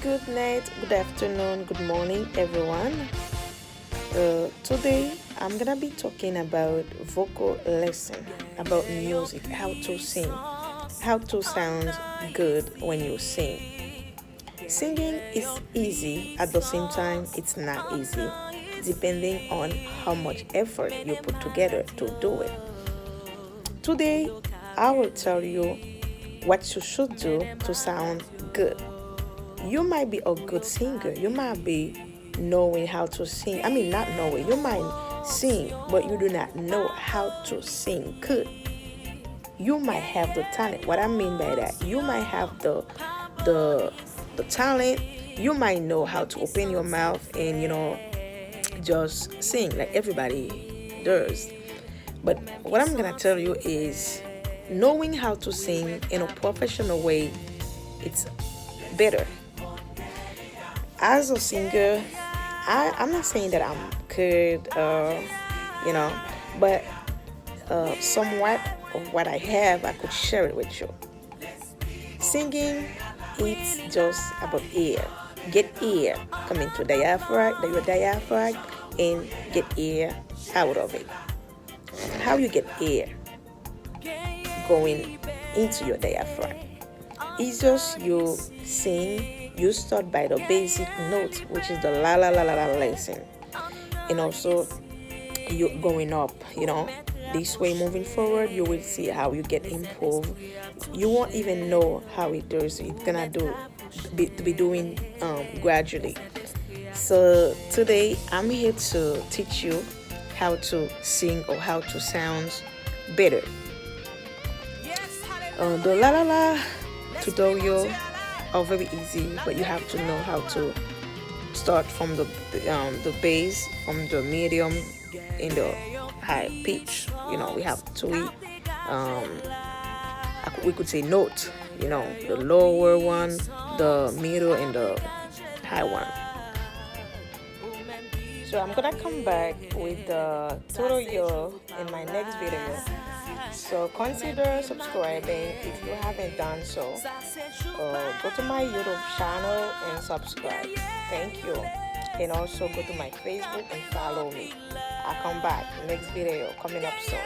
Good night, good afternoon, good morning, everyone. Today I'm gonna be talking about vocal lesson, about music, how to sing, how to sound good when you sing. Singing is easy, at the same time, it's not easy, depending on how much effort you put together to do it. Today, I will tell you what you should do to sound good. You might be a good singer. You might be knowing how to sing. I mean, not knowing. You might sing, but you do not know how to sing good. You might have the talent. What I mean by that, you might have the the talent. You might know how to open your mouth and just sing like everybody does. But what I'm gonna tell you is knowing how to sing in a professional way, it's better. As a singer, I'm not saying that I'm good, you know, but somewhat of what I have, I could share it with you. Singing, it's just about air. Get air coming to your diaphragm, and get air out of it. How you get air going into your diaphragm? It's just you sing, you start by the basic note, which is the la la la la la lesson. And also you going up, this way moving forward, you will see how you get improved. You won't even know how it does. It's gonna be doing gradually. So today I'm here to teach you how to sing or how to sound better. The la la la tutorial are very easy, but you have to know how to start from the bass, from the medium, in the high pitch. We have three. We could say note. The lower one, the middle, and the high one. So I'm gonna come back with the tutorial in my next video. So consider subscribing if you haven't done so. Go to my YouTube channel and subscribe. Thank you. And also go to my Facebook and follow me. I'll come back. Next video coming up soon.